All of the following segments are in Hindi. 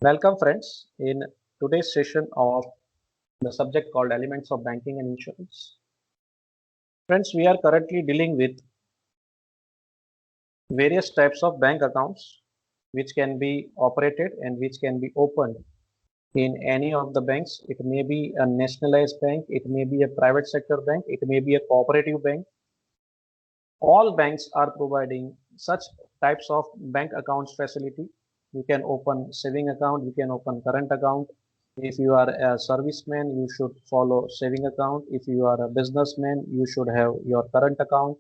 Welcome, friends, in today's session of the subject called Elements of Banking and Insurance. Friends, we are currently dealing with various types of bank accounts which can be operated and which can be opened in any of the banks. It may be a nationalized bank, it may be a private sector bank, it may be a cooperative bank. All banks are providing such types of bank accounts facility. You can open saving account, you can open current account. If you are a serviceman, you should follow saving account. If you are a businessman, you should have your current account.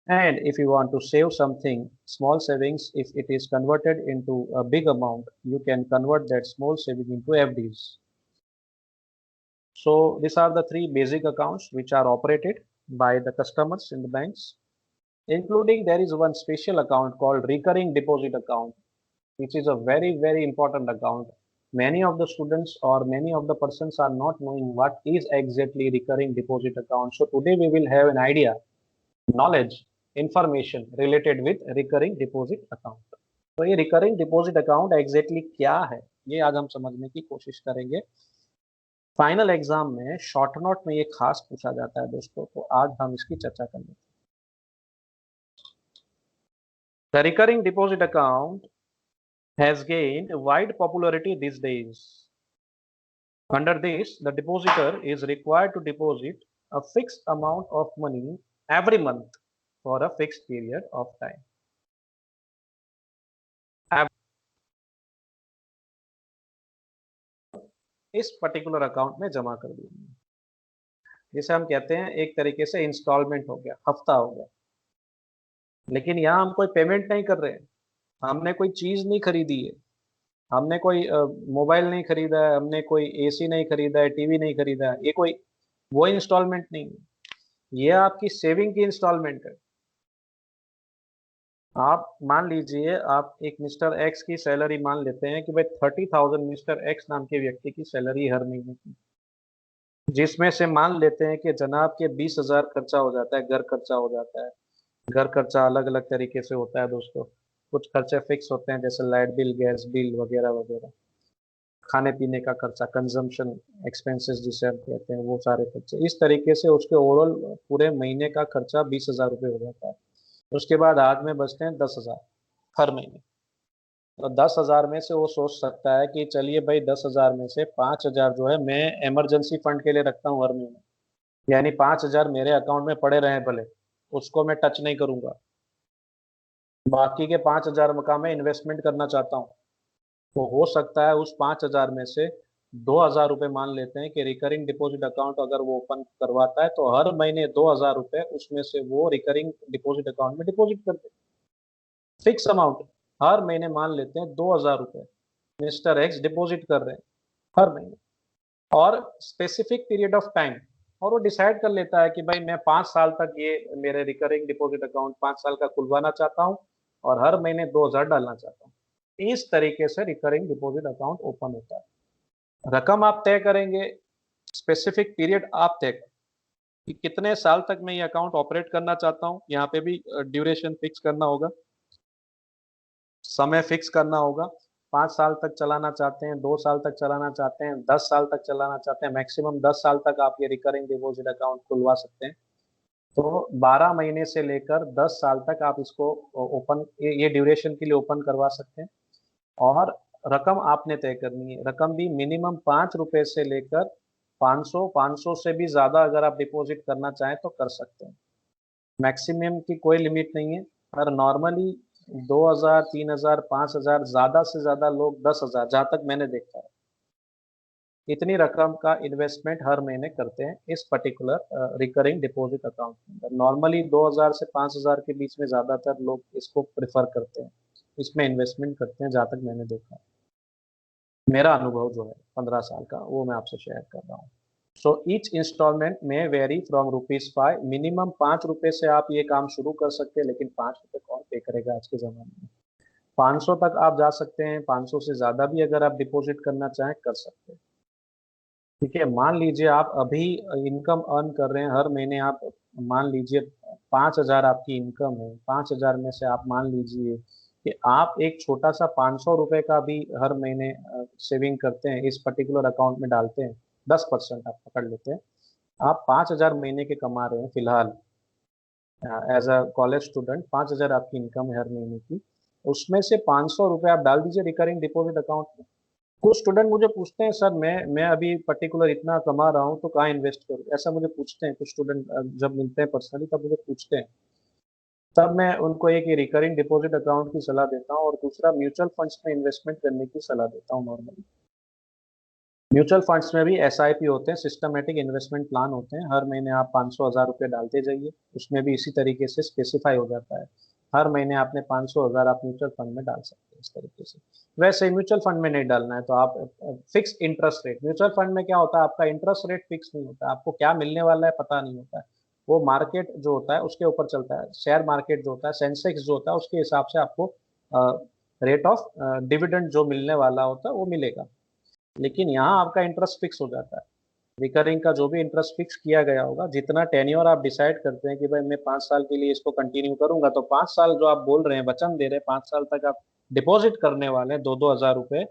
And if you want to save something, small savings, if it is converted into a big amount, you can convert that small saving into FDs. So these are the three basic accounts which are operated by the customers in the banks, including there is one special account called recurring deposit account, which is a very important account. Many of the students or many of the persons are not knowing what is exactly recurring deposit account. So today we will have an idea, knowledge, information related with recurring deposit account. तो ये रिकरिंग डिपॉजिट अकाउंट एग्जैक्टली क्या है, ये आज हम समझने की कोशिश करेंगे। फाइनल एग्जाम में शॉर्ट नोट में ये खास पूछा जाता है दोस्तों, तो आज हम इसकी चर्चा करेंगे। The recurring deposit account has gained wide popularity these days. Under this, the depositor is required to deposit a fixed amount of money every month for a fixed period of time. इस पर्टिकुलर अकाउंट में जमा कर दिया, जिसे हम कहते हैं एक तरीके से इंस्टॉलमेंट हो गया, हफ्ता हो गया। लेकिन यहाँ हम कोई पेमेंट नहीं कर रहे हैं, हमने कोई चीज नहीं खरीदी है, हमने कोई मोबाइल नहीं खरीदा है, हमने कोई एसी नहीं खरीदा है, टीवी नहीं खरीदा है। ये कोई वो इंस्टॉलमेंट नहीं है, ये आपकी सेविंग की इंस्टॉलमेंट है। आप मान लीजिए आप एक मिस्टर एक्स की सैलरी मान लेते हैं कि भाई 30,000 मिस्टर एक्स नाम के व्यक्ति की सैलरी हर महीने की, जिसमें से मान लेते हैं कि जनाब के 20,000 खर्चा हो जाता है, घर खर्चा हो जाता है। घर खर्चा अलग अलग तरीके से होता है दोस्तों, कुछ खर्चे फिक्स होते हैं जैसे लाइट बिल, गैस बिल वगैरह वगैरह, खाने पीने का खर्चा, कंजम्पशन एक्सपेंसेस जिसे हम कहते हैं, वो सारे खर्चे। इस तरीके से उसके ओवरऑल पूरे महीने का खर्चा 20,000 रुपये हो जाता है। उसके बाद हाथ में बचते हैं 10,000 हर महीने। तो 10,000 में से वो सोच सकता है कि चलिए भाई 10,000 में से 5,000 जो है मैं इमरजेंसी फंड के लिए रखता हूँ हर महीने, यानी 5,000 मेरे अकाउंट में पड़े रहे भले, उसको मैं टच नहीं करूंगा। बाकी के 5,000 का मैं इन्वेस्टमेंट करना चाहता हूँ। तो हो सकता है उस 5,000 में से 2,000 रुपये मान लेते हैं कि रिकरिंग डिपॉजिट अकाउंट अगर वो ओपन करवाता है तो हर महीने 2,000 रुपये उसमें से वो रिकरिंग डिपॉजिट अकाउंट में डिपॉजिट कर दे। फिक्स अमाउंट हर महीने मान लेते हैं 2,000 रुपये मिस्टर एक्स डिपॉजिट कर रहे हैं हर महीने, और स्पेसिफिक पीरियड ऑफ टाइम। और वो डिसाइड कर लेता है कि भाई मैं 5 साल तक ये मेरे रिकरिंग डिपॉजिट अकाउंट 5 साल का खुलवाना चाहता हूँ और हर महीने 2,000 डालना चाहता हूँ। इस तरीके से रिकरिंग डिपॉजिट अकाउंट ओपन होता है। रकम आप तय करेंगे, स्पेसिफिक पीरियड आप तय करें कि कितने साल तक मैं ये अकाउंट ऑपरेट करना चाहता हूँ। यहाँ पे भी ड्यूरेशन फिक्स करना होगा, समय फिक्स करना होगा। 5 साल तक चलाना चाहते हैं, 2 साल तक चलाना चाहते हैं, 10 साल तक चलाना चाहते हैं, मैक्सिमम 10 साल तक आप ये रिकरिंग डिपॉजिट अकाउंट खुलवा सकते हैं। तो 12 महीने से लेकर 10 साल तक आप इसको ओपन, ये ड्यूरेशन के लिए ओपन करवा सकते हैं। और रकम आपने तय करनी है, रकम भी मिनिमम 5 रुपए से लेकर 500 से भी ज्यादा अगर आप डिपॉजिट करना चाहें तो कर सकते हैं। मैक्सिमम की कोई लिमिट नहीं है, पर नॉर्मली 2,000, 3,000, 5,000, ज्यादा से ज्यादा लोग 10,000, जहां तक मैंने देखा है, इतनी रकम का इन्वेस्टमेंट हर महीने करते हैं इस पर्टिकुलर रिकरिंग डिपॉजिट अकाउंट के अंदर। नॉर्मली 2,000 से 5,000 के बीच में ज्यादातर लोग इसको प्रेफर करते हैं, इसमें इन्वेस्टमेंट करते हैं, जहां तक मैंने देखा है। मेरा अनुभव जो है 15 साल का, वो मैं आपसे शेयर कर रहा हूँ। सो ईच इंस्टॉलमेंट में वेरी फ्रॉम ₹5। मिनिमम 5 रुपए से आप ये काम शुरू कर सकते हैं, लेकिन 5 रुपए कौन पे करेगा आज के ज़माने में। 500 तक आप जा सकते हैं, 500 से ज़्यादा भी अगर आप डिपॉजिट करना चाहें कर सकते हैं। ठीक है, मान लीजिए आप अभी इनकम अर्न कर रहे हैं, हर महीने आप मान लीजिए 5,000 आपकी इनकम है, 5,000 में से आप मान लीजिए कि आप एक छोटा सा 500 रुपए का भी हर महीने सेविंग करते हैं, इस पर्टिकुलर अकाउंट में डालते हैं, 10% आप पकड़ लेते हैं, आप 5,000 महीने के कमा रहे हैं फिलहाल, एज अ कॉलेज स्टूडेंट 5,000 आपकी इनकम है हर महीने की, उसमें से 500 रुपये आप डाल दीजिए रिकरिंग डिपॉजिट अकाउंट में। कुछ स्टूडेंट मुझे पूछते हैं, सर मैं अभी पर्टिकुलर इतना कमा रहा हूँ तो कहाँ इन्वेस्ट करूँ, ऐसा मुझे पूछते हैं कुछ स्टूडेंट, जब मिलते हैं पर्सनली तब मुझे पूछते हैं। तब मैं उनको एक रिकरिंग डिपॉजिट अकाउंट की सलाह देता हूँ और दूसरा म्यूचुअल फंड्स में इन्वेस्टमेंट करने की सलाह देता हूँ नॉर्मली। म्यूचुअल फंड्स में भी एसआईपी होते हैं, सिस्टमेटिक इन्वेस्टमेंट प्लान होते हैं, हर महीने आप 500,000 रुपये डालते जाइए, उसमें भी इसी तरीके से स्पेसिफाई हो जाता है, हर महीने आपने 500,000 आप म्यूचुअल फंड में डाल सकते हैं इस तरीके से। वैसे म्यूचुअल फंड में नहीं डालना है तो आप fix interest rate, mutual fund में क्या होता है, आपका इंटरेस्ट रेट फिक्स नहीं होता, आपको क्या मिलने वाला है पता नहीं होता है, वो मार्केट जो होता है उसके ऊपर चलता है, शेयर मार्केट जो होता है, सेंसेक्स जो होता है, उसके हिसाब से आपको रेट ऑफ डिविडेंड जो मिलने वाला होता है वो मिलेगा। लेकिन यहाँ आपका इंटरेस्ट फिक्स हो जाता है, रिकरिंग का जो भी इंटरेस्ट फिक्स किया गया होगा, जितना टेन्योर आप डिसाइड करते हैं कि भाई मैं 5 साल के लिए इसको कंटिन्यू करूंगा, तो 5 साल जो आप बोल रहे हैं, वचन दे रहे हैं, 5 साल तक आप डिपॉजिट करने वाले हैं 2-2 हज़ार रुपए,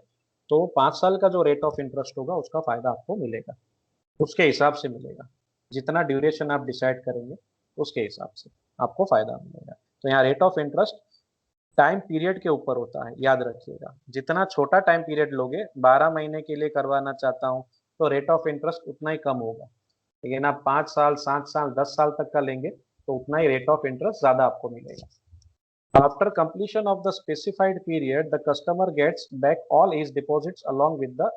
तो 5 साल का जो रेट ऑफ इंटरेस्ट होगा उसका फायदा आपको मिलेगा, उसके हिसाब से मिलेगा, जितना ड्यूरेशन आप डिसाइड करेंगे उसके हिसाब से आपको फायदा मिलेगा। तो यहाँ rate of interest time period के ऊपर होता है, याद रखिएगा, जितना छोटा टाइम पीरियड लोगे, 12 महीने के लिए करवाना चाहता हूँ तो रेट ऑफ इंटरेस्ट उतना ही कम होगा, लेकिन आप 5 साल 7 साल 10 साल तक का लेंगे तो उतना ही रेट ऑफ इंटरेस्ट ज्यादा आपको मिलेगा। After completion of the specified period, the customer gets back all his deposits along with the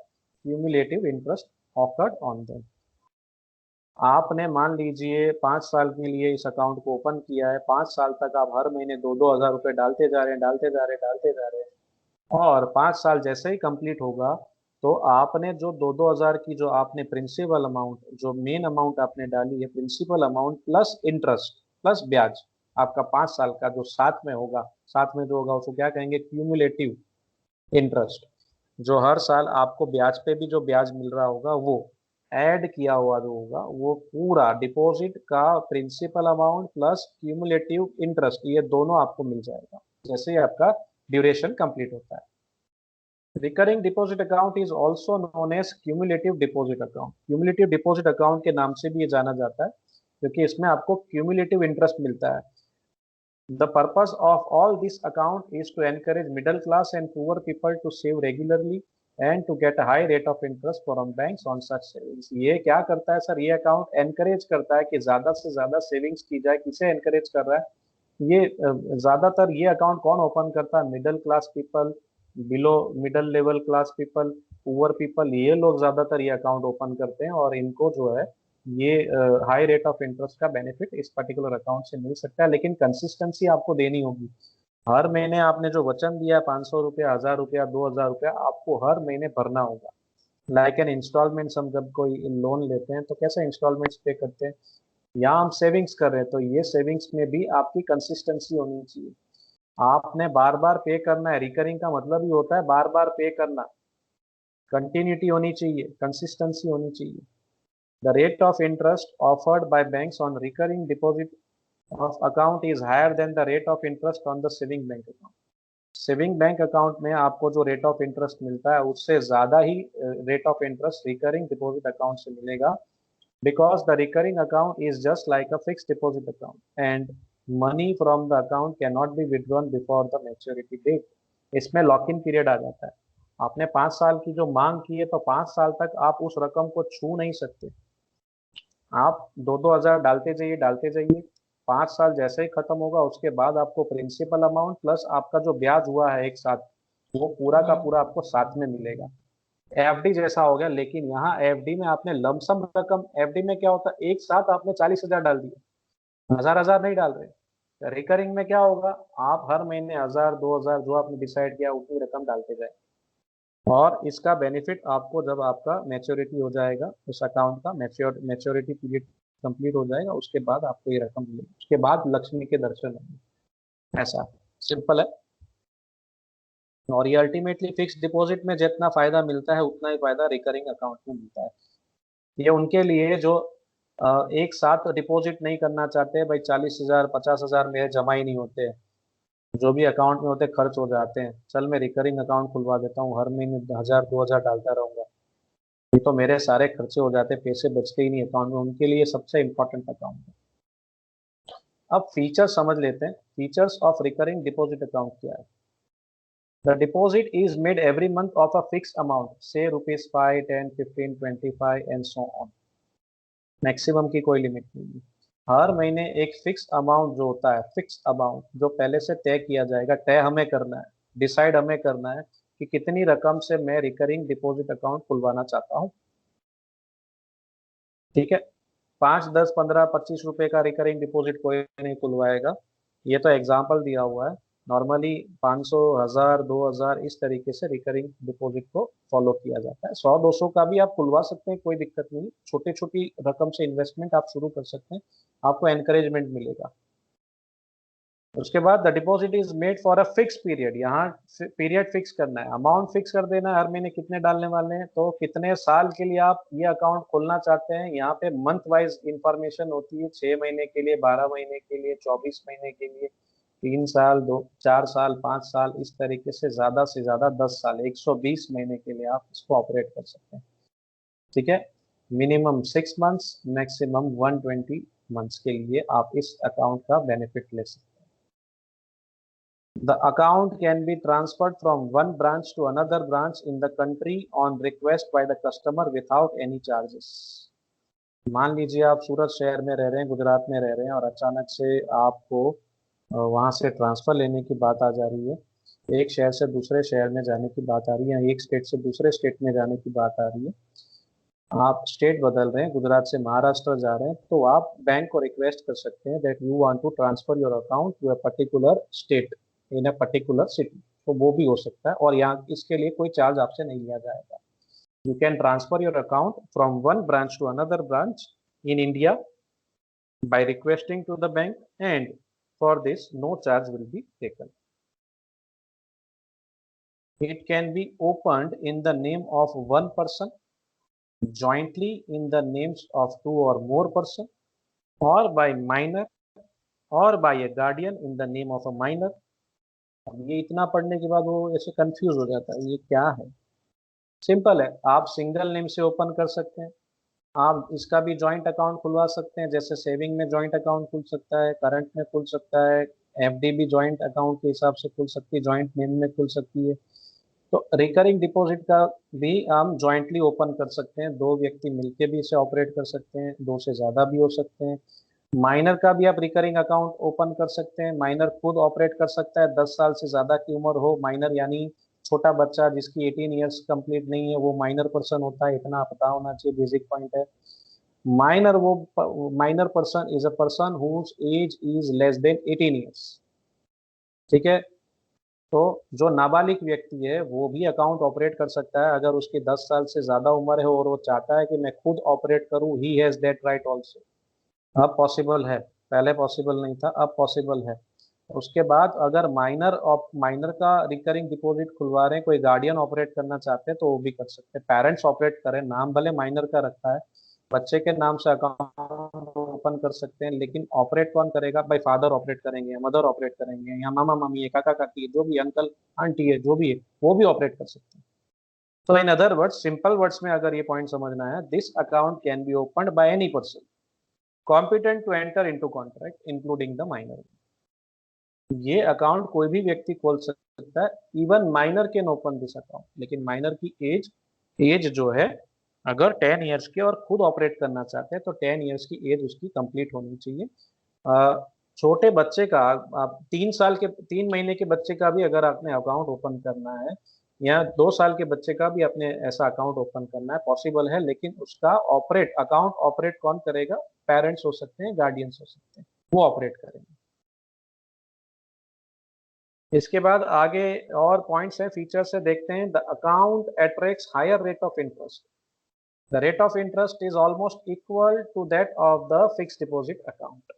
cumulative interest offered on them. आपने मान लीजिए 5 साल के लिए इस अकाउंट को ओपन किया है, 5 साल तक आप हर महीने 2-2 हज़ार रुपए डालते जा रहे हैं, डालते जा रहे हैं, डालते जा रहे हैं, और 5 साल जैसे ही कंप्लीट होगा तो आपने जो 2-2 हज़ार की जो आपने प्रिंसिपल अमाउंट, जो मेन अमाउंट आपने डाली है, principal amount plus interest plus ब्याज, आपका 5 साल का जो साथ में होगा, साथ में जो होगा उसको क्या कहेंगे, क्यूमुलेटिव इंटरेस्ट, जो हर साल आपको ब्याज पे भी जो ब्याज मिल रहा होगा वो ऐड किया हुआ जो होगा, वो पूरा डिपॉजिट का principal amount plus cumulative interest, ये दोनों आपको मिल जाएगा जैसे ही आपका ड्यूरेशन कंप्लीट होता है। Recurring deposit account is also known as cumulative deposit account, cumulative deposit account के नाम से भी ये जाना जाता है क्योंकि इसमें आपको क्यूमुलेटिव इंटरेस्ट मिलता है। The purpose of all this account is to encourage middle class and poor people to save regularly and to get a high rate of interest from banks on such savings। ये क्या करता है सर, ये अकाउंट एनकरेज करता है कि ज्यादा से ज्यादा सेविंग्स की जाए। किसे एनकरेज कर रहा है ये, ज्यादातर ये अकाउंट कौन ओपन करता है, middle class people, below middle level class people, poor people, ये लोग ज्यादातर ये अकाउंट ओपन करते हैं और इनको जो है ये हाई रेट ऑफ इंटरेस्ट का बेनिफिट इस पर्टिकुलर अकाउंट से मिल सकता है। लेकिन कंसिस्टेंसी आपको देनी होगी, हर महीने आपने जो वचन दिया 500 रुपया, 1000 रुपया, 2000 रुपया, आपको हर महीने भरना होगा। लाइक एन इंस्टॉलमेंट, हम जब कोई लोन लेते हैं तो कैसे इंस्टॉलमेंट्स पे करते हैं, यहाँ हम सेविंग्स कर रहे हैं तो ये सेविंग्स में भी आपकी कंसिस्टेंसी होनी चाहिए, आपने बार बार पे करना है, रिकरिंग का मतलब ही होता है बार बार पे करना, कंटिन्यूटी होनी चाहिए, कंसिस्टेंसी होनी चाहिए। The rate of interest offered by banks on recurring deposit of account is higher than the rate of interest on the saving bank account. Saving bank account में आपको जो रेट ऑफ इंटरेस्ट मिलता है उससे ज्यादा ही rate of interest recurring deposit account से मिलेगा, because the recurring account is just like a fix deposit account and money from the account can not be withdrawn before the maturity date. इसमें लॉक इन पीरियड आ जाता है, आपने 5 साल की जो मांग की है तो 5 साल तक आप उस रकम को छू नहीं सकते, आप 2-2 हज़ार डालते जाइए, डालते जाइए, 5 साल जैसे ही खत्म होगा उसके बाद आपको प्रिंसिपल अमाउंट प्लस आपका जो ब्याज हुआ है एक साथ, वो पूरा का पूरा आपको साथ में मिलेगा। एफडी जैसा हो गया, लेकिन यहाँ एफडी में आपने लमसम रकम, एफडी में क्या होता है एक साथ आपने 40,000 डाल दिए, हजार हजार नहीं डाल रहे। रिकरिंग में क्या होगा, आप हर महीने 1000-2000 जो आपने डिसाइड किया उतनी रकम डालते जाए, और इसका बेनिफिट आपको जब आपका मैच्योरिटी हो जाएगा, उस अकाउंट का मैच्योरिटी पीरियड कंप्लीट हो जाएगा, उसके बाद आपको ये रकम मिलेगी, उसके बाद लक्ष्मी के दर्शन होंगे। ऐसा सिंपल है। और ये अल्टीमेटली फिक्स डिपॉजिट में जितना फायदा मिलता है उतना ही फायदा रिकरिंग अकाउंट में मिलता है। ये उनके लिए जो एक साथ डिपॉजिट नहीं करना चाहते, भाई 40,000 50,000 मेरे जमा ही नहीं होते, जो भी अकाउंट में होते खर्च हो जाते हैं, चल मैं रिकरिंग अकाउंट खुलवा देता हूँ, हर महीने 1000 2000 डालता रहूंगा, ये तो मेरे सारे खर्चे हो जाते, पैसे बचते ही नहीं अकाउंट में, उनके लिए सबसे इंपॉर्टेंट अकाउंट है। अब फीचर समझ लेते हैं, features of recurring deposit account क्या है। The deposit is made every month of a fix amount, से ₹5 10 15 25 एंड सो ऑन। मैक्सिमम की कोई लिमिट नहीं है। हर महीने एक फिक्स अमाउंट जो होता है, फिक्स अमाउंट जो पहले से तय किया जाएगा, तय हमें करना है, डिसाइड हमें करना है कि कितनी रकम से मैं रिकरिंग डिपॉजिट अकाउंट खुलवाना चाहता हूँ। ठीक है, 5 10 15 25 रुपए का रिकरिंग डिपॉजिट कोई नहीं खुलवाएगा, ये तो एग्जाम्पल दिया हुआ है। नॉर्मली 500 1000 2000 इस तरीके से रिकरिंग डिपॉजिट को फॉलो किया जाता है। 100 200 का भी आप खुलवा सकते हैं, कोई दिक्कत नहीं, छोटी छोटी रकम से इन्वेस्टमेंट आप शुरू कर सकते हैं, आपको एनकरेजमेंट मिलेगा। उसके बाद the deposit is made for a fix period, यहाँ पीरियड फिक्स करना है, अमाउंट फिक्स कर देना है, हर महीने कितने डालने वाले हैं, तो कितने साल के लिए आप ये अकाउंट खोलना चाहते हैं। यहाँ पे मंथ वाइज इंफॉर्मेशन होती है, 6 महीने के लिए, 12 महीने के लिए, 24 महीने के लिए, 3 साल, 2 4 साल, 5 साल, इस तरीके से ज्यादा 10 साल, 120 महीने के लिए आप इसको ऑपरेट कर सकते हैं। ठीक है, मिनिमम 6 मंथ्स, मैक्सिमम 120 मंथ्स के लिए आप इस अकाउंट का बेनिफिट ले सकते हैं। The account can be transferred from one branch to another branch in the country on request by the customer without any charges. मान लीजिए आप सूरत शहर में रह रहे हैं, गुजरात में रह रहे हैं, और अचानक से आपको वहां से ट्रांसफर लेने की बात आ जा रही है, एक शहर से दूसरे शहर में जाने की बात आ रही है, एक स्टेट से दूसरे स्टेट में जाने की बात आ रही है, आप स्टेट बदल रहे हैं, गुजरात से महाराष्ट्र जा रहे हैं, तो आप बैंक को रिक्वेस्ट कर सकते हैं that you want to transfer your account to a particular state in a particular city, तो वो भी हो सकता है, और यहाँ इसके लिए कोई चार्ज आपसे नहीं लिया जाएगा। You can transfer your account from one branch to another branch in India by requesting to the bank, and for this no charge will be taken. It can be opened in the name of one person, jointly in the names of two or more person, or by minor, or by a guardian in the name of a minor. अब ये इतना पढ़ने के बाद वो ऐसे कंफ्यूज हो जाता है, ये क्या है। सिंपल है, आप सिंगल नेम से ओपन कर सकते हैं, आप इसका भी जॉइंट अकाउंट खुलवा सकते हैं, जैसे सेविंग में जॉइंट अकाउंट खुल सकता है, करंट में खुल सकता है, एफडी भी जॉइंट अकाउंट के हिसाब से खुल सकती है, जॉइंट नेम में खुल सकती है। तो रिकरिंग डिपॉजिट का भी हम जॉइंटली ओपन कर सकते हैं, दो व्यक्ति मिलके भी इसे ऑपरेट कर सकते हैं, दो से ज़्यादा भी हो सकते हैं। माइनर का भी आप रिकरिंग अकाउंट ओपन कर सकते हैं, माइनर खुद ऑपरेट कर सकता है, 10 साल से ज़्यादा की उम्र हो, माइनर यानी छोटा बच्चा जिसकी 18 ईयर्स कंप्लीट नहीं है, वो माइनर पर्सन होता है, इतना पता होना चाहिए, बेसिक पॉइंट है। माइनर वो minor person is a person whose age is less than 18 years. ठीक है, तो जो नाबालिग व्यक्ति है वो भी अकाउंट ऑपरेट कर सकता है, अगर उसकी 10 साल से ज्यादा उम्र है और वो चाहता है कि मैं खुद ऑपरेट करूं, he has that right also. अब पॉसिबल है, पहले पॉसिबल नहीं था, अब पॉसिबल है। उसके बाद अगर माइनर का रिकरिंग डिपॉजिट खुलवा रहे हैं, कोई गार्डियन ऑपरेट करना चाहते हैं तो वो भी कर सकते हैं, पेरेंट्स ऑपरेट करें, नाम भले माइनर का रखा है, बच्चे के नाम से अकाउंट ओपन कर सकते हैं, लेकिन ऑपरेट कौन करेगा भाई, फादर ऑपरेट करेंगे या मदर ऑपरेट करेंगे या मामा मामी है, काका काकी है, जो भी अंकल आंटी है, जो भी है, वो भी ऑपरेट कर सकते हैं। तो in other words, simple words में अगर ये पॉइंट समझना है, this account can be opened by any person competent to enter into contract including the minor. ये अकाउंट कोई भी व्यक्ति खोल सकता है, even minor can open this account, लेकिन माइनर की एज एज जो है, अगर 10 ईयर्स की और खुद ऑपरेट करना चाहते हैं तो 10 ईयर्स की एज उसकी कंप्लीट होनी चाहिए। छोटे बच्चे का, आप 3 साल के 3 महीने के बच्चे का भी अगर आपने अकाउंट ओपन करना है, या 2 साल के बच्चे का भी अपने ऐसा अकाउंट ओपन करना है, पॉसिबल है, लेकिन उसका अकाउंट ऑपरेट कौन करेगा, पेरेंट्स हो सकते हैं, गार्डियंस हो सकते हैं, वो ऑपरेट करेंगे। इसके बाद आगे और पॉइंट्स हैं, फीचर्स से देखते हैं। The account attracts higher rate of interest, the rate of interest is almost equal to that of the fix deposit account.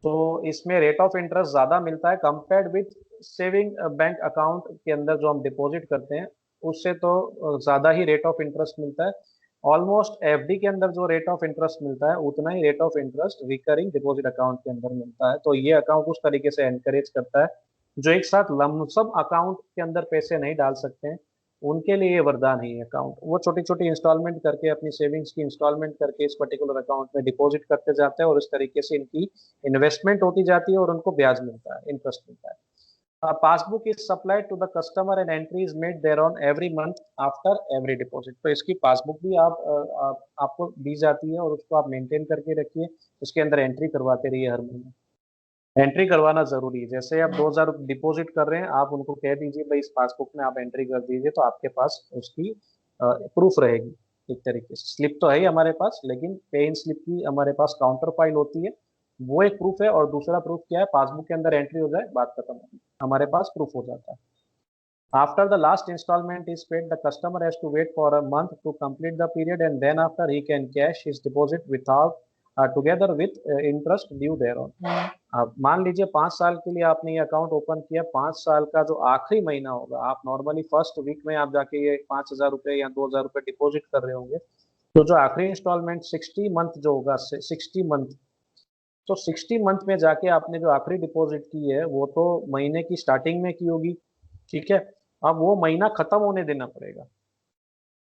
तो इसमें रेट ऑफ इंटरेस्ट ज़्यादा मिलता है compared with saving bank account के अंदर जो हम डिपॉजिट करते हैं, उससे तो ज़्यादा ही रेट ऑफ इंटरेस्ट मिलता है। ऑलमोस्ट एफडी के अंदर जो रेट ऑफ इंटरेस्ट मिलता है उतना ही rate of interest recurring deposit account के अंदर मिलता है। तो ये अकाउंट उस तरीके से एनकरेज करता है, जो एक साथ लमसम अकाउंट के अंदर पैसे नहीं डाल सकते हैं, उनके लिए ये वरदान है ये अकाउंट। वो छोटी छोटी इंस्टॉलमेंट करके अपनी सेविंग्स की इंस्टॉलमेंट करके इस पर्टिकुलर अकाउंट में डिपॉजिट करते जाते हैं, और इस तरीके से इनकी इन्वेस्टमेंट होती जाती है और उनको ब्याज मिलता है, इंटरेस्ट मिलता है। A passbook is supplied to the customer and entry is made thereon every month after every deposit। तो इसकी पासबुक भी आपको दी जाती है और उसको आप मेंटेन करके रखिए, उसके अंदर एंट्री करवाते रहिए हर महीने। एंट्री करवाना जरूरी है। जैसे आप 2000 डिपॉजिट कर रहे हैं, आप उनको कह दीजिए भाई इस पासबुक में आप एंट्री कर दीजिए, तो आपके पास उसकी प्रूफ रहेगी। एक तरीके से स्लिप तो है ही हमारे पास, लेकिन पे इन स्लिप की हमारे पास काउंटर फाइल होती है, वो एक प्रूफ है। और दूसरा प्रूफ क्या है, पासबुक के अंदर एंट्री हो जाए, बात खत्म होगी, हमारे पास प्रूफ हो जाता है। After the last installment is paid, the customer has to wait for a month to complete the period, and then after he can cash his deposit without together with interest due thereon। अब मान लीजिए 5 साल के लिए आपने ये अकाउंट ओपन किया, 5 साल का जो आखिरी महीना होगा, आप नॉर्मली फर्स्ट वीक में आप जाके ये 5,000 रुपये या 2,000 रुपये डिपॉजिट कर रहे होंगे, तो जो आखिरी इंस्टॉलमेंट 60 मंथ जो होगा, 60 मंथ, तो 60 मंथ में जाके आपने जो आखिरी डिपॉजिट की है वो तो महीने की स्टार्टिंग में की होगी, ठीक है। अब वो महीना खत्म होने देना पड़ेगा,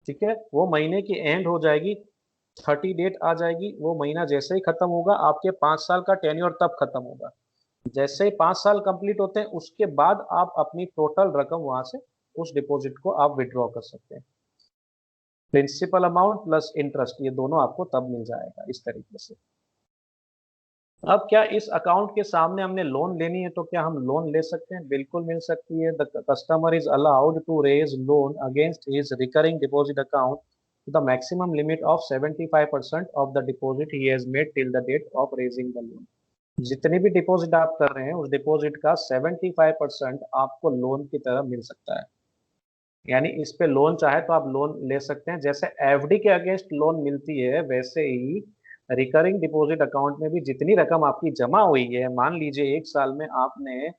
ठीक है। वो महीने की एंड हो जाएगी, 30 डेट आ जाएगी, वो महीना जैसे ही खत्म होगा, आपके 5 साल का टेन्योर तब खत्म होगा। जैसे ही 5 साल कंप्लीट होते हैं, उसके बाद आप अपनी टोटल रकम वहां से, उस डिपॉजिट को आप विड्रॉ कर सकते हैं। प्रिंसिपल अमाउंट प्लस इंटरेस्ट, ये दोनों आपको तब मिल जाएगा इस तरीके से। अब क्या इस अकाउंट के सामने हमने लोन लेनी है, तो क्या हम लोन ले सकते हैं? बिल्कुल मिल सकती है। The customer is allowed to raise loan against his recurring deposit account the maximum limit of 75% of the deposit he has made till the date of raising the loan. जितनी भी डिपॉजिट आप कर रहे हैं, उस डिपॉजिट का 75% आपको लोन की तरह मिल सकता है। यानी इस पे लोन चाहे तो आप लोन ले सकते हैं। जैसे एफडी के अगेंस्ट लोन मिलती है, वैसे ही रिकरिंग डिपॉजिट अकाउंट में भी जितनी रकम आपकी जमा हुई है, मान लीजिए एक साल में आपने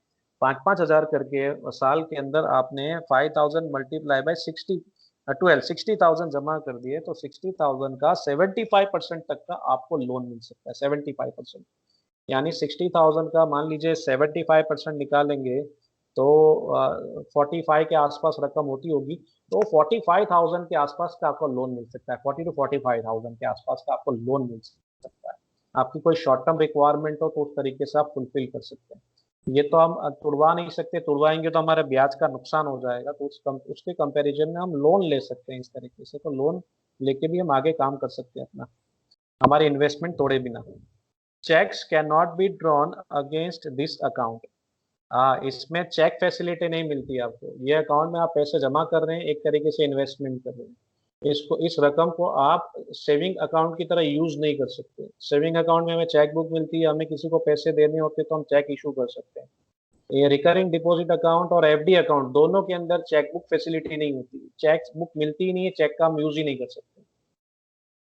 5-5 हजार करके, साल के अंदर आपने 5,000 मल्टीप्लाई बाय 60,000 जमा कर दिए, तो 60,000 का 75% तक का आपको लोन मिल सकता है। 75%, यानी 60,000 का मान लीजिए 75% निकालेंगे, तो 45 के आसपास रकम होती होगी, तो 45,000 के आसपास का आपको लोन मिल सकता है। 40 to 45,000 के आसपास का आपको लोन मिल सकता है। आपकी कोई शॉर्ट टर्म रिक्वायरमेंट हो तो उस तरीके से आप फुलफिल कर सकते हैं। ये तो हम तुड़वा नहीं सकते, तुड़वाएंगे तो हमारे ब्याज का नुकसान हो जाएगा, तो उसके कंपैरिजन में हम लोन ले सकते हैं इस तरीके से। तो लोन लेके भी हम आगे काम कर सकते हैं अपना, हमारी इन्वेस्टमेंट तोड़े बिना। Cheques can not be drawn against this account. हाँ, इसमें चेक फैसिलिटी नहीं मिलती आपको। ये अकाउंट में आप पैसे जमा कर रहे हैं, एक तरीके से इन्वेस्टमेंट कर रहे हैं। इस रकम को आप सेविंग अकाउंट की तरह यूज नहीं कर सकते। सेविंग अकाउंट में हमें चेक बुक मिलती है, हमें किसी को पैसे देने होते तो हम चेक इशू कर सकते हैं। ये रिकरिंग डिपॉजिट अकाउंट और एफडी अकाउंट दोनों के अंदर चेक बुक फैसिलिटी नहीं होती, चेक बुक मिलती ही नहीं है, चेक का हम यूज ही नहीं कर सकते।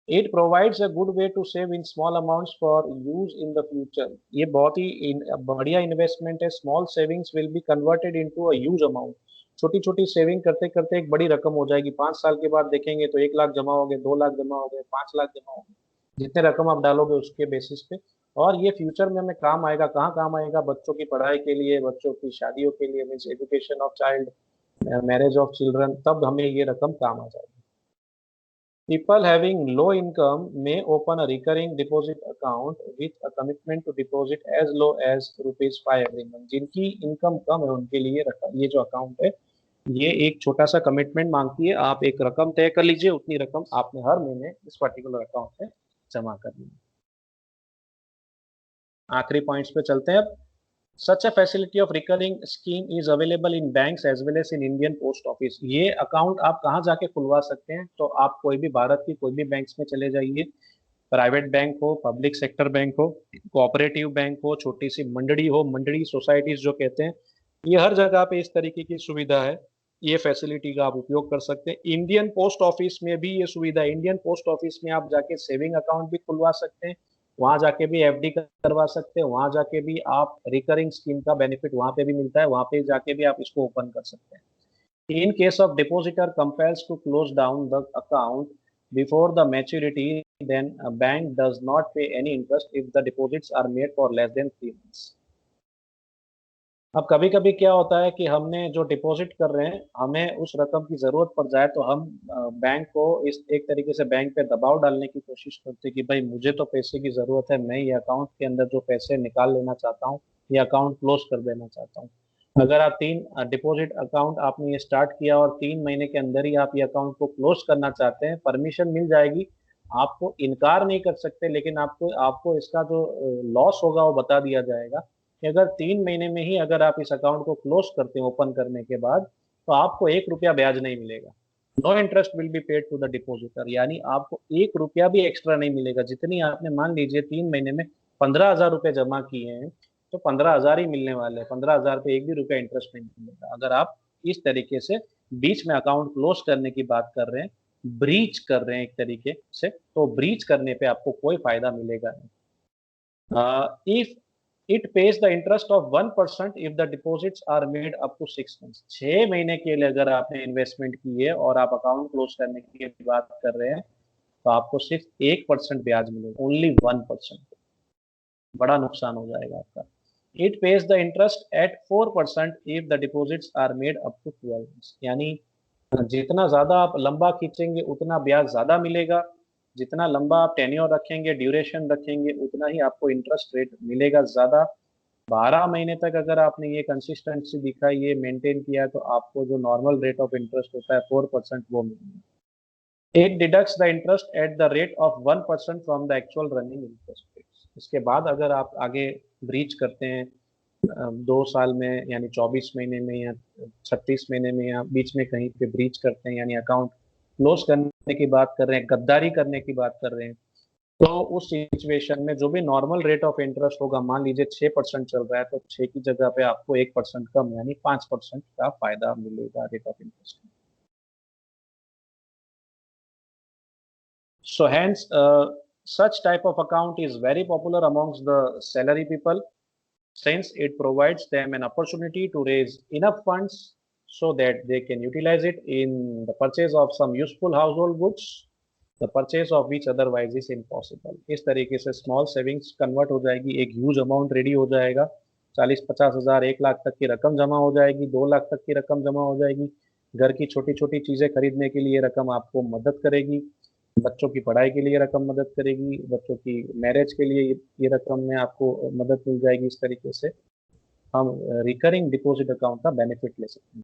It provides a good way to save in small amounts for use in the future. ये बहुत ही बढ़िया इन्वेस्टमेंट है। Small savings will be converted into a huge amount. छोटी छोटी सेविंग करते करते एक बड़ी रकम हो जाएगी। 5 साल के बाद देखेंगे तो 1 लाख जमा हो गए, 2 लाख जमा हो गए, 5 लाख जमा हो गए। जितने रकम आप डालोगे उसके बेसिस पे, और ये फ्यूचर में हमें काम आएगा। कहाँ काम आएगा? बच्चों की पढ़ाई के लिए, बच्चों की शादियों के लिए, means education of child, marriage of children, तब हमें ये रकम काम आ जाएगी। People having low income may open a recurring deposit account with a commitment to deposit as low as ₹5 every month। जिनकी इनकम कम है उनके लिए रकम, ये जो अकाउंट है, ये एक छोटा सा कमिटमेंट मांगती है। आप एक रकम तय कर लीजिए, उतनी रकम आपने हर महीने इस पर्टिकुलर अकाउंट में जमा करनी है। आखिरी पॉइंट्स पे चलते हैं अब। Such a facility of recurring scheme is available in banks as well as in Indian Post Office। ये अकाउंट आप कहाँ जाके खुलवा सकते हैं? तो आप कोई भी भारत की कोई भी बैंक्स में चले जाइए, प्राइवेट बैंक हो, पब्लिक सेक्टर बैंक हो, कोऑपरेटिव बैंक हो, छोटी सी मंडड़ी हो, मंडड़ी सोसाइटीज जो कहते हैं, ये हर जगह पे इस तरीके की सुविधा है। ये फैसिलिटी का आप उपयोग कर सकते हैं। इंडियन पोस्ट ऑफिस में भी ये सुविधा है। इंडियन पोस्ट ऑफिस में आप जाके सेविंग अकाउंट भी खुलवा सकते हैं, वहां जाके भी एफडी करवा सकते हैं, वहां जाके भी आप रिकरिंग स्कीम का बेनिफिट वहां पे भी मिलता है, वहां पे जाके भी आप इसको ओपन कर सकते हैं। In case of depositor compels to close down the account, before the maturity, then a bank does not pay any interest if the deposits are made for less than 3 months. अब कभी कभी क्या होता है कि हमने जो डिपॉजिट कर रहे हैं, हमें उस रकम की जरूरत पड़ जाए तो हम बैंक को इस एक तरीके से बैंक पे दबाव डालने की कोशिश करते हैं कि भाई मुझे तो पैसे की जरूरत है, मैं ये अकाउंट के अंदर जो पैसे निकाल लेना चाहता हूँ, ये अकाउंट क्लोज कर देना चाहता हूँ। अगर आप तीन डिपॉजिट अकाउंट आपने ये स्टार्ट किया और 3 महीने के अंदर ही आप ये अकाउंट को क्लोज करना चाहते हैं, परमिशन मिल जाएगी, आपको इनकार नहीं कर सकते, लेकिन आपको आपको इसका जो लॉस होगा वो बता दिया जाएगा कि अगर 3 महीने में ही अगर आप इस अकाउंट को क्लोज करते हैं ओपन करने के बाद, तो आपको 1 रुपया ब्याज नहीं मिलेगा। No interest will be paid to the depositor, यानी आपको 1 रुपया भी एक्स्ट्रा नहीं मिलेगा। जितनी आपने मान लीजिए 3 महीने में 15,000 रुपए जमा किए हैं, तो 15,000 ही मिलने वाले हैं। 15,000 पे एक भी रुपया इंटरेस्ट नहीं मिलेगा। अगर आप इस तरीके से बीच में अकाउंट क्लोज करने की बात कर रहे हैं, ब्रीच कर रहे हैं एक तरीके से, तो ब्रीच करने पे आपको कोई फायदा मिलेगा नहीं। If it pays the interest of 1% if the deposits are made up to 6 months. 6 महीने के लिए अगर आपने इन्वेस्टमेंट की है और आप अकाउंट क्लोज करने की बात कर रहे हैं, तो आपको सिर्फ 1% ब्याज मिलेगा, ओनली 1%। बड़ा नुकसान हो जाएगा आपका। It pays the interest at 4% if the deposits are made up to 12 months, यानी जितना ज्यादा आप लंबा खींचेंगे उतना ब्याज ज्यादा मिलेगा, जितना लंबा आप टेन्योर रखेंगे, ड्यूरेशन रखेंगे, उतना ही आपको इंटरेस्ट रेट मिलेगा ज्यादा। 12 महीने तक अगर आपने ये कंसिस्टेंसी दिखाई, ये मेंटेन किया, तो आपको जो नॉर्मल रेट ऑफ इंटरेस्ट होता है 4%, वो मिलेगा। It deducts the interest at the rate of 1% from the actual running interest rates. इसके बाद अगर आप आगे ब्रीच करते हैं 2 साल में, यानी 24 महीने में या 36 महीने में, या बीच में कहीं पे ब्रीच करते हैं, यानी अकाउंट क्लोज करने की बात कर रहे हैं, गद्दारी करने की बात कर रहे हैं, तो उस सिचुएशन में जो भी नॉर्मल रेट ऑफ इंटरेस्ट होगा, मान लीजिए 6% चल रहा है, तो 6 की जगह पे आपको 1% कम, यानी 5% का फायदा मिलेगा rate of interest. So hence, such type of account is very popular amongst the salary people, since it provides them an opportunity to raise enough funds so that they can utilize it in the purchase of some useful household goods, the purchase of which otherwise is impossible। इस तरीके से स्मॉल सेविंग्स कन्वर्ट हो जाएगी, एक ह्यूज अमाउंट रेडी हो जाएगा, 40-50 हज़ार 1 लाख तक की रकम जमा हो जाएगी, 2 लाख तक की रकम जमा हो जाएगी। घर की छोटी छोटी चीजें खरीदने के लिए रकम आपको मदद करेगी, बच्चों की पढ़ाई के लिए रकम मदद करेगी, बच्चों की मैरिज के लिए ये रकम में आपको मदद मिल जाएगी। इस तरीके से हम रिकरिंग डिपॉजिट अकाउंट का बेनिफिट ले सकते हैं।